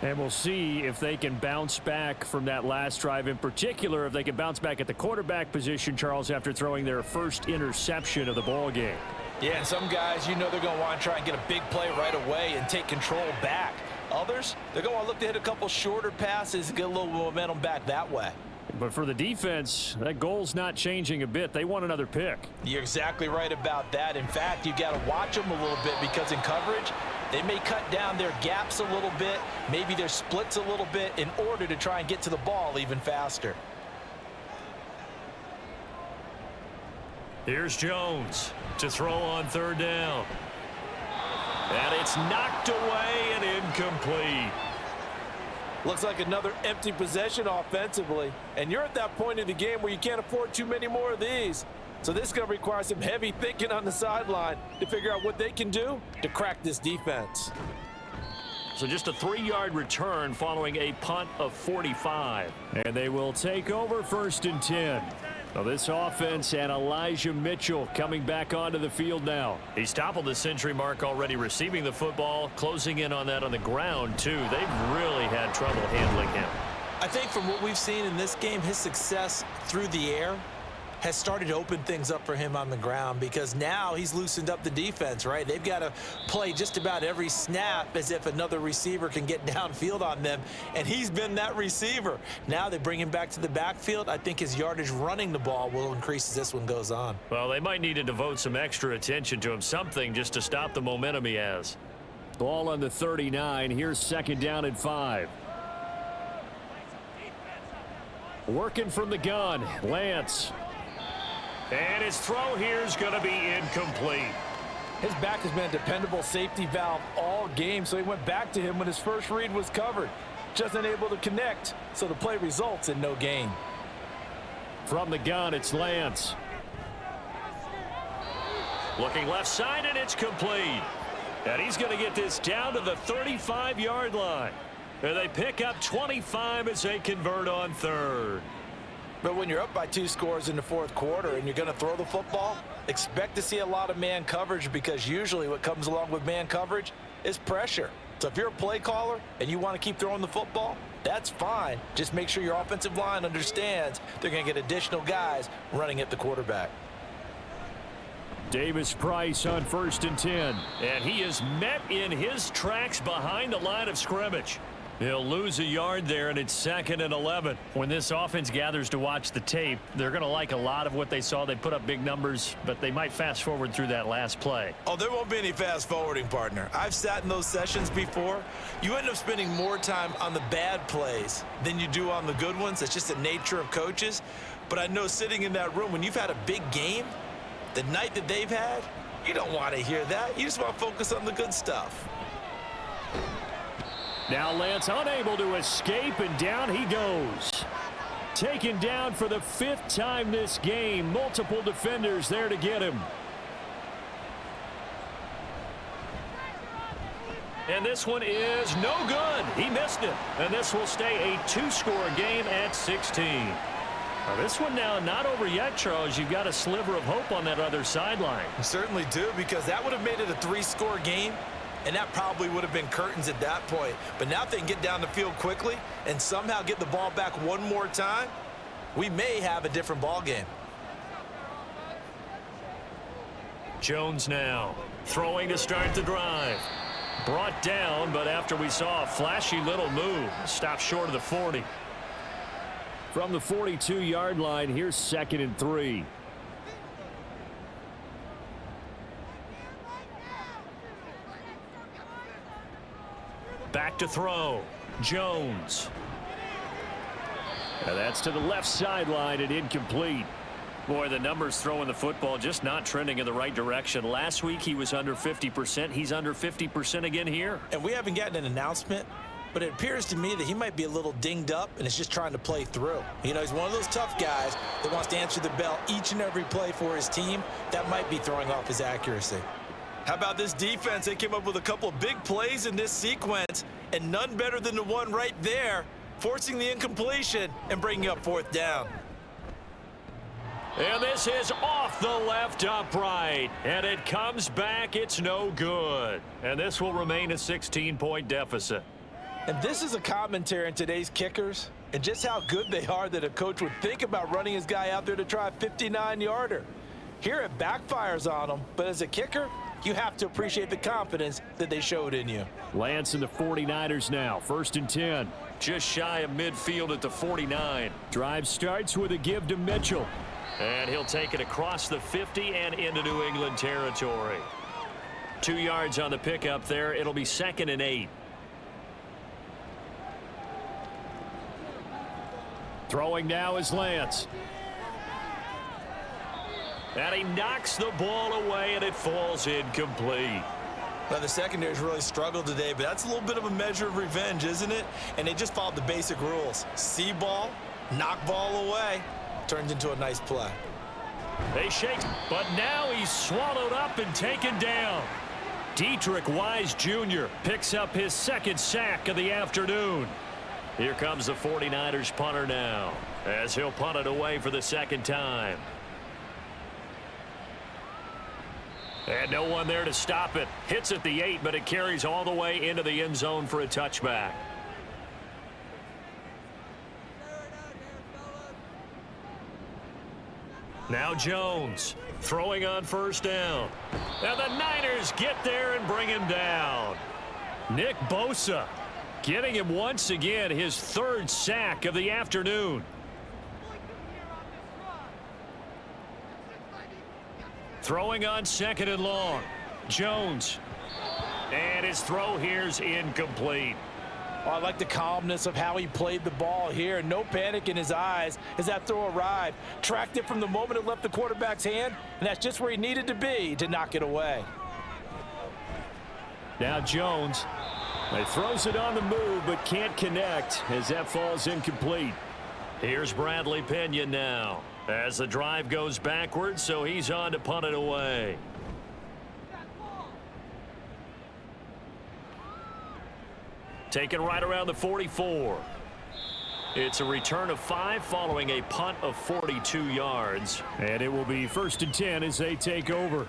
And we'll see if they can bounce back from that last drive, in particular if they can bounce back at the quarterback position, Charles, after throwing their first interception of the ball game. Yeah, and some guys, you know they're going to want to try and get a big play right away and take control back. Others, they're going to look to hit a couple shorter passes and get a little momentum back that way. But for the defense, that goal's not changing a bit. They want another pick. You're exactly right about that. In fact, you got to watch them a little bit because in coverage, they may cut down their gaps a little bit, maybe their splits a little bit in order to try and get to the ball even faster. Here's Jones to throw on third down. And it's knocked away and incomplete. Looks like another empty possession offensively. And you're at that point in the game where you can't afford too many more of these. So this is going to require some heavy thinking on the sideline to figure out what they can do to crack this defense. So just a 3-yard return following a punt of 45. And they will take over 1st and 10. Now this offense and Elijah Mitchell coming back onto the field now. He's toppled the century mark already receiving the football, closing in on that on the ground too. They've really had trouble handling him. I think from what we've seen in this game, his success through the air has started to open things up for him on the ground because now he's loosened up the defense, right? They've got to play just about every snap as if another receiver can get downfield on them, and he's been that receiver. Now they bring him back to the backfield. I think his yardage running the ball will increase as this one goes on. Well, they might need to devote some extra attention to him, something just to stop the momentum he has. Ball on the 39. Here's 2nd down and 5. Working from the gun, Lance. And his throw here is going to be incomplete. His back has been a dependable safety valve all game, so he went back to him when his first read was covered. Just unable to connect, so the play results in no gain. From the gun, it's Lance. Looking left side, and it's complete. And he's going to get this down to the 35-yard line. And they pick up 25 as they convert on 3rd. But when you're up by 2 scores in the 4th quarter and you're going to throw the football, expect to see a lot of man coverage because usually what comes along with man coverage is pressure. So if you're a play caller and you want to keep throwing the football, that's fine. Just make sure your offensive line understands they're going to get additional guys running at the quarterback. Davis Price on 1st and 10. And he is met in his tracks behind the line of scrimmage. He'll lose a yard there, and it's 2nd and 11. When this offense gathers to watch the tape, they're going to like a lot of what they saw. They put up big numbers, but they might fast forward through that last play. Oh, there won't be any fast forwarding, partner. I've sat in those sessions before. You end up spending more time on the bad plays than you do on the good ones. It's just the nature of coaches. But I know sitting in that room, when you've had a big game, the night that they've had, you don't want to hear that. You just want to focus on the good stuff. Now Lance unable to escape, and down he goes. Taken down for the 5th time this game. Multiple defenders there to get him. And this one is no good. He missed it. And this will stay a 2-score game at 16. Now this one now not over yet, Charles. You've got a sliver of hope on that other sideline. You certainly do, because that would have made it a 3-score game. And that probably would have been curtains at that point. But now if they can get down the field quickly and somehow get the ball back one more time, we may have a different ball game. Jones now throwing to start the drive. Brought down, but after we saw a flashy little move, stopped short of the 40. From the 42-yard line, here's 2nd and 3. Back to throw. Jones. Now that's to the left sideline and incomplete. Boy, the numbers throwing the football just not trending in the right direction. Last week he was under 50%. He's under 50% again here. And we haven't gotten an announcement, but it appears to me that he might be a little dinged up and is just trying to play through. You know, he's one of those tough guys that wants to answer the bell each and every play for his team. That might be throwing off his accuracy. How about this defense? They came up with a couple of big plays in this sequence, and none better than the one right there, forcing the incompletion and bringing up 4th down. And this is off the left upright. And it comes back. It's no good. And this will remain a 16-point deficit. And this is a commentary on today's kickers and just how good they are that a coach would think about running his guy out there to try a 59-yarder. Here it backfires on him, but as a kicker, you have to appreciate the confidence that they showed in you. Lance and the 49ers now, 1st and 10. Just shy of midfield at the 49. Drive starts with a give to Mitchell. And he'll take it across the 50 and into New England territory. 2 yards on the pickup there. It'll be 2nd and 8. Throwing now is Lance. And he knocks the ball away, and it falls incomplete. Now, the secondary's really struggled today, but that's a little bit of a measure of revenge, isn't it? And they just followed the basic rules. See ball, knock ball away. Turns into a nice play. They shake, but now he's swallowed up and taken down. Dietrich Wise Jr. picks up his 2nd sack of the afternoon. Here comes the 49ers punter now, as he'll punt it away for the 2nd time. And no one there to stop it. Hits at the 8, but it carries all the way into the end zone for a touchback. Now Jones throwing on 1st down. And the Niners get there and bring him down. Nick Bosa getting him once again his 3rd sack of the afternoon. Throwing on 2nd and long. Jones. And his throw here's incomplete. Oh, I like the calmness of how he played the ball here. No panic in his eyes as that throw arrived. Tracked it from the moment it left the quarterback's hand, and that's just where he needed to be to knock it away. Now Jones. He throws it on the move but can't connect as that falls incomplete. Here's Bradley Pinion now as the drive goes backwards, so he's on to punt it away. Taken right around the 44. It's a return of 5 following a punt of 42 yards. And it will be 1st and 10 as they take over.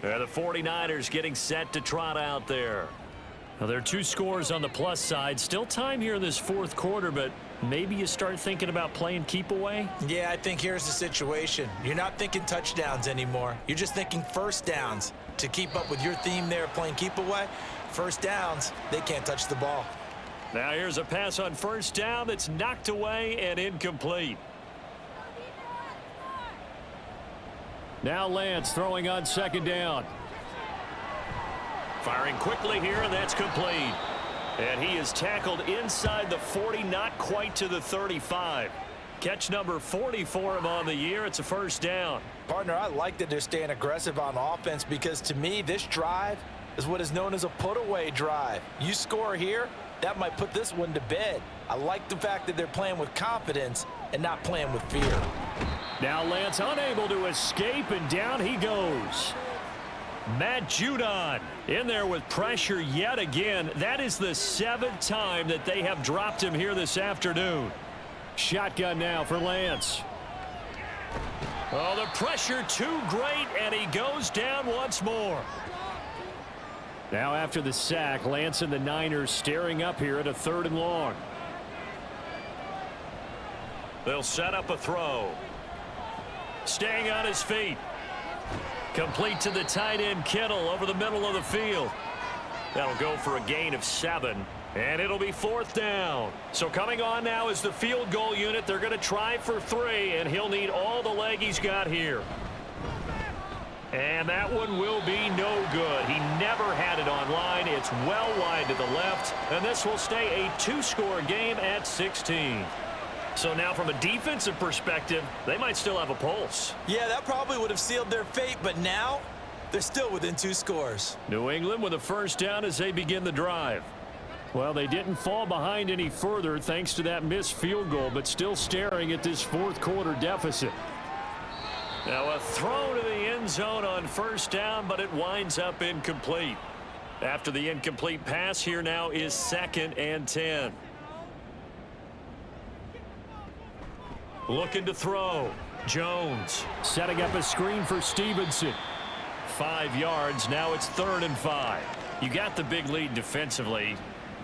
And the 49ers getting set to trot out there. Now, there are 2 scores on the plus side. Still time here in this 4th quarter, but maybe you start thinking about playing keep away? Yeah, I think here's the situation. You're not thinking touchdowns anymore. You're just thinking 1st downs. To keep up with your theme there, playing keep away, 1st downs, they can't touch the ball. Now here's a pass on 1st down that's knocked away and incomplete. Now Lance throwing on 2nd down. Firing quickly here, and that's complete. And he is tackled inside the 40, not quite to the 35. Catch number 40 for him on the year. It's a 1st down. Partner, I like that they're staying aggressive on offense because to me, this drive is what is known as a put-away drive. You score here, that might put this one to bed. I like the fact that they're playing with confidence and not playing with fear. Now Lance unable to escape, and down he goes. Matt Judon in there with pressure yet again. That is the 7th time that they have dropped him here this afternoon. Shotgun now for Lance. Oh, the pressure too great, and he goes down once more. Now after the sack, Lance and the Niners staring up here at a 3rd and long. They'll set up a throw. Staying on his feet. Complete to the tight end Kittle over the middle of the field. That'll go for a gain of 7. And it'll be 4th down. So coming on now is the field goal unit. They're going to try for 3, and he'll need all the leg he's got here. And that one will be no good. He never had it on line. It's well wide to the left, and this will stay a 2-score game at 16. So now from a defensive perspective, they might still have a pulse. Yeah, that probably would have sealed their fate, but now they're still within 2 scores. New England with a 1st down as they begin the drive. Well, they didn't fall behind any further thanks to that missed field goal, but still staring at this 4th quarter deficit. Now a throw to the end zone on 1st down, but it winds up incomplete. After the incomplete pass, here now is 2nd and 10. Looking to throw. Jones. Setting up a screen for Stevenson. 5 yards. Now it's 3rd and 5. You got the big lead defensively.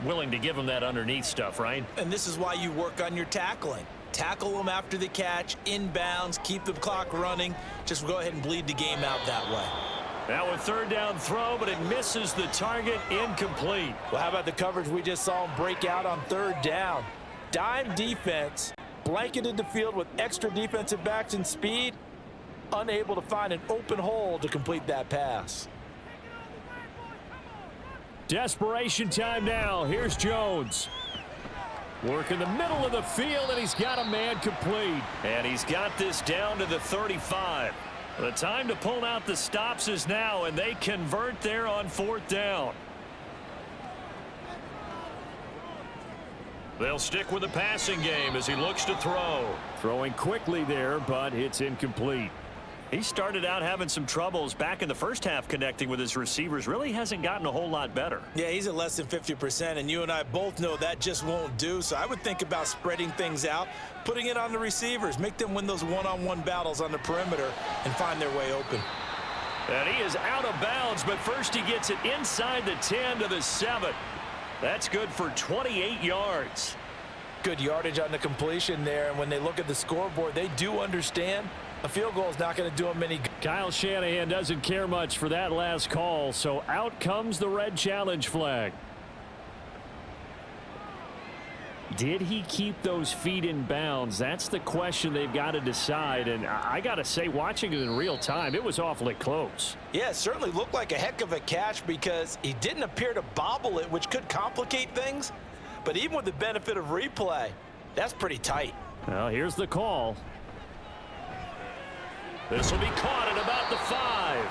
Willing to give him that underneath stuff, right? And this is why you work on your tackling. Tackle them after the catch, inbounds, keep the clock running. Just go ahead and bleed the game out that way. Now a third down throw, but it misses the target, incomplete. Well, how about the coverage we just saw him break out on third down? Dime defense, blanketed the field with extra defensive backs and speed, unable to find an open hole to complete that pass. Desperation time now. Here's Jones. Work in the middle of the field, and he's got a man complete. And he's got this down to the 35. The time to pull out the stops is now, and they convert there on fourth down. They'll stick with the passing game as he looks to throw. Throwing quickly there, but it's incomplete. He started out having some troubles back in the first half connecting with his receivers. Really hasn't gotten a whole lot better. Yeah, he's at less than 50%, and you and I both know that just won't do. So I would think about spreading things out, putting it on the receivers, make them win those one-on-one battles on the perimeter and find their way open. And he is out of bounds, but first he gets it inside the 10 to the 7. That's good for 28 yards. Good yardage on the completion there, and when they look at the scoreboard, they do understand a field goal is not going to do them any good. Kyle Shanahan doesn't care much for that last call, so out comes the red challenge flag. Did he keep those feet in bounds? That's the question they've got to decide, and I got to say, watching it in real time, it was awfully close. Yeah, it certainly looked like a heck of a catch because he didn't appear to bobble it, which could complicate things. But even with the benefit of replay, that's pretty tight. Well, here's the call. This will be caught at about the 5.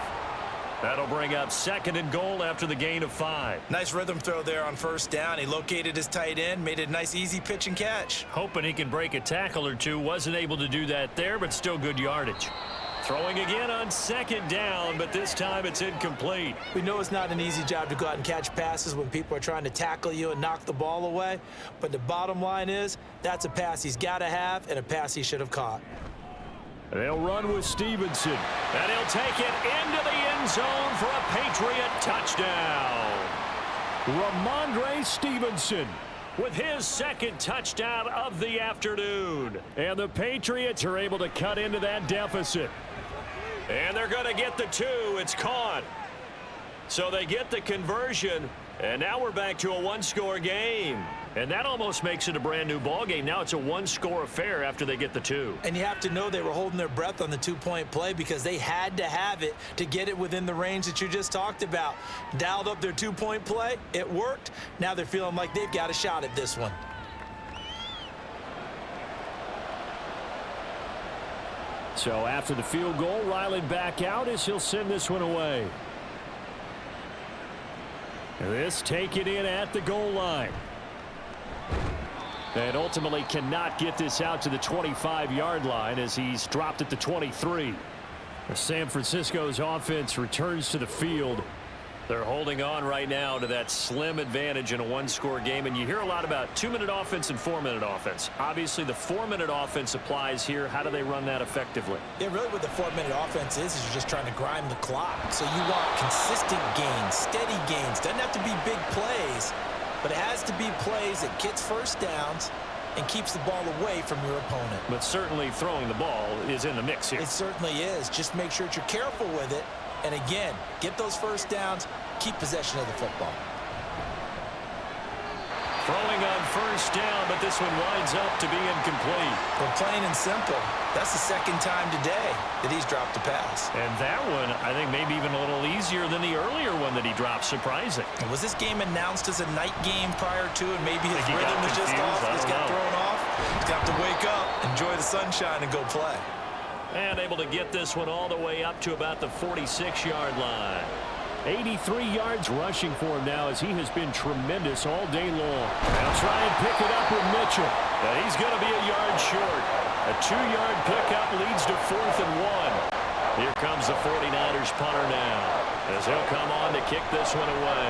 That'll bring up 2nd and goal after the gain of 5. Nice rhythm throw there on first down. He located his tight end, made it a nice easy pitch and catch. Hoping he can break a tackle or two. Wasn't able to do that there, but still good yardage. Throwing again on 2nd down, but this time it's incomplete. We know it's not an easy job to go out and catch passes when people are trying to tackle you and knock the ball away. But the bottom line is that's a pass he's got to have and a pass he should have caught. They'll run with Stevenson, and he'll take it into the end zone for a Patriot touchdown. Ramondre Stevenson with his 2nd touchdown of the afternoon. And the Patriots are able to cut into that deficit. And they're going to get the 2. It's caught. So they get the conversion, and now we're back to a one-score game. And that almost makes it a brand-new ball game. Now it's a one-score affair after they get the 2. And you have to know they were holding their breath on the 2-point play because they had to have it to get it within the range that you just talked about. Dialed up their 2-point play. It worked. Now they're feeling like they've got a shot at this one. So after the field goal, Ryland back out as he'll send this one away. This taken in at the goal line. And ultimately cannot get this out to the 25-yard line as he's dropped at the 23. San Francisco's offense returns to the field. They're holding on right now to that slim advantage in a one-score game. And you hear a lot about 2-minute offense and 4-minute offense. Obviously, the 4-minute offense applies here. How do they run that effectively? Yeah, really what the 4-minute offense is you're just trying to grind the clock. So you want consistent gains, steady gains. Doesn't have to be big plays, but it has to be plays that gets first downs and keeps the ball away from your opponent. But certainly throwing the ball is in the mix here. It certainly is. Just make sure that you're careful with it. And again, get those first downs, keep possession of the football. Throwing on first down, but this one winds up to be incomplete. Well, plain and simple, that's the 2nd time today that he's dropped a pass. And that one, I think, maybe even a little easier than the earlier one that he dropped. Surprising. Was this game announced as a night game prior to, and maybe his rhythm was just off? He's got thrown off. He's got to wake up, enjoy the sunshine, and go play. And able to get this one all the way up to about the 46-yard line. 83 yards rushing for him now as he has been tremendous all day long. They'll try and pick it up with Mitchell. And he's going to be a yard short. A 2-yard pickup leads to 4th and 1. Here comes the 49ers punter now as he'll come on to kick this one away.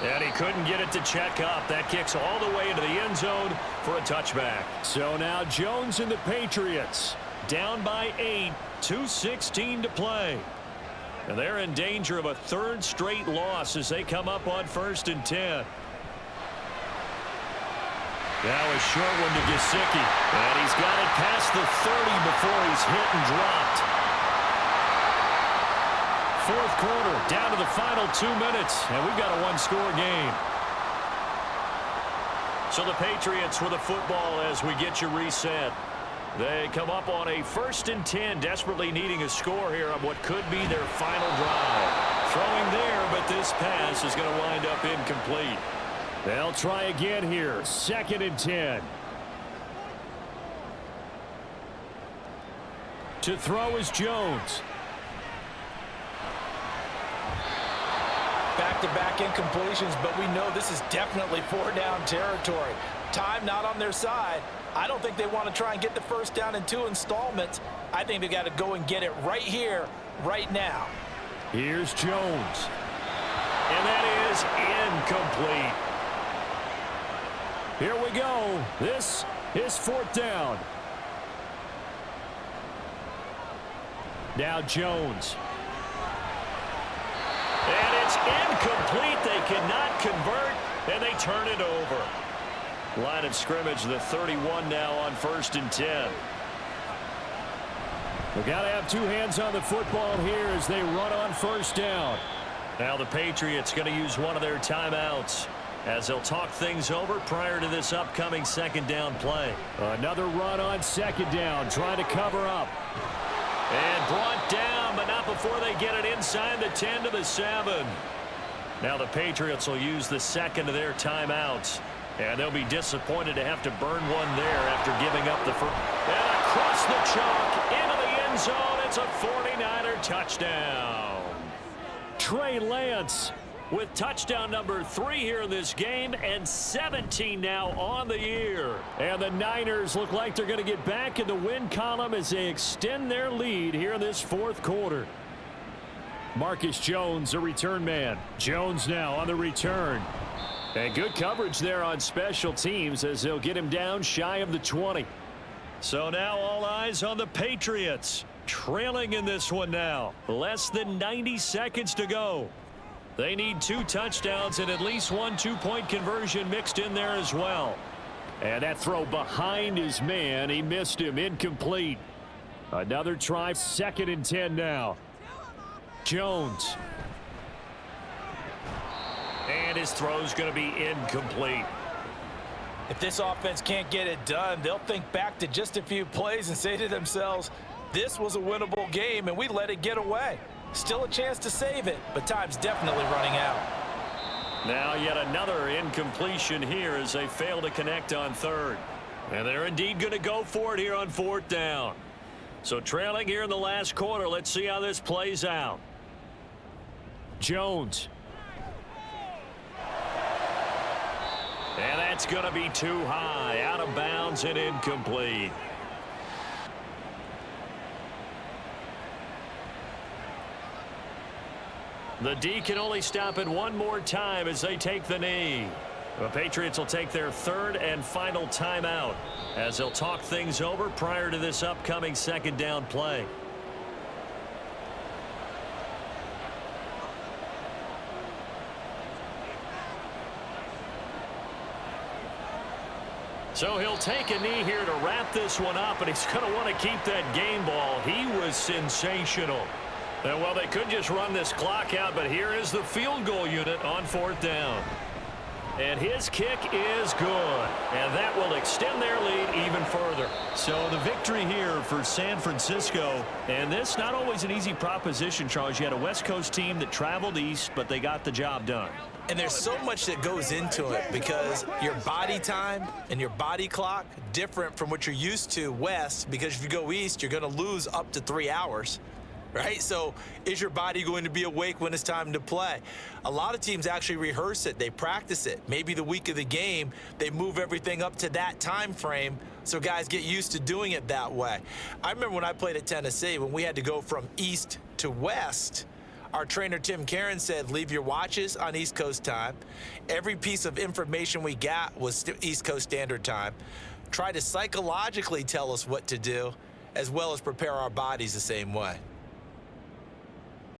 And he couldn't get it to check up. That kicks all the way into the end zone for a touchback. So now Jones and the Patriots down by 8, 2:16 to play. And they're in danger of a 3rd straight loss as they come up on 1st and 10. Now a short one to Gesicki. And he's got it past the 30 before he's hit and dropped. Fourth quarter, down to the final 2 minutes, and we've got a one-score game. So the Patriots with the football as we get you reset. They come up on a 1st and 10, desperately needing a score here on what could be their final drive. Throwing there, but this pass is going to wind up incomplete. They'll try again here, 2nd and 10. To throw is Jones. Back-to-back incompletions, but we know this is definitely 4-down territory. Time not on their side. I don't think they want to try and get the first down in 2 installments. I think they got to go and get it right here, right now. Here's Jones. And that is incomplete. Here we go. This is 4th down. Now Jones. And it's incomplete. They cannot convert, and they turn it over. Line of scrimmage, the 31 now on 1st and 10. We've got to have 2 hands on the football here as they run on 1st down. Now the Patriots going to use one of their timeouts as they'll talk things over prior to this upcoming 2nd down play. Another run on 2nd down, trying to cover up. And brought down, but not before they get it inside the 10 to the 7. Now the Patriots will use the 2nd of their timeouts. And they'll be disappointed to have to burn one there after giving up the first. And across the chalk, into the end zone, it's a 49er touchdown. Trey Lance with touchdown number 3 here in this game, and 17 now on the year. And the Niners look like they're going to get back in the win column as they extend their lead here in this 4th quarter. Marcus Jones, a return man. Jones now on the return. And good coverage there on special teams as they'll get him down shy of the 20. So now all eyes on the Patriots. Trailing in this one now. Less than 90 seconds to go. They need 2 touchdowns and at least 1 2-point conversion mixed in there as well. And that throw behind his man. He missed him. Incomplete. Another try. 2nd and 10 now. Jones. And his throw's going to be incomplete. If this offense can't get it done, they'll think back to just a few plays and say to themselves, this was a winnable game and we let it get away. Still a chance to save it, but time's definitely running out. Now yet another incompletion here as they fail to connect on 3rd. And they're indeed going to go for it here on 4th down. So trailing here in the last quarter, let's see how this plays out. Jones. And that's going to be too high, out of bounds and incomplete. The D can only stop it one more time as they take the knee. The Patriots will take their 3rd and final timeout as they'll talk things over prior to this upcoming 2nd down play. So he'll take a knee here to wrap this one up, and he's going to want to keep that game ball. He was sensational. And well, they could just run this clock out, but here is the field goal unit on 4th down. And his kick is good, and that will extend their lead even further. So the victory here for San Francisco, and this not always an easy proposition, Charles. You had a West Coast team that traveled east, but they got the job done. And there's so much that goes into it because your body time and your body clock different from what you're used to west, because if you go east, you're going to lose up to 3 hours. Right? So is your body going to be awake when it's time to play? A lot of teams actually rehearse it. They practice it. Maybe the week of the game, they move everything up to that time frame so guys get used to doing it that way. I remember when I played at Tennessee, when we had to go from east to west, our trainer, Tim Karen, said, leave your watches on East Coast time. Every piece of information we got was East Coast Standard Time. Try to psychologically tell us what to do, as well as prepare our bodies the same way.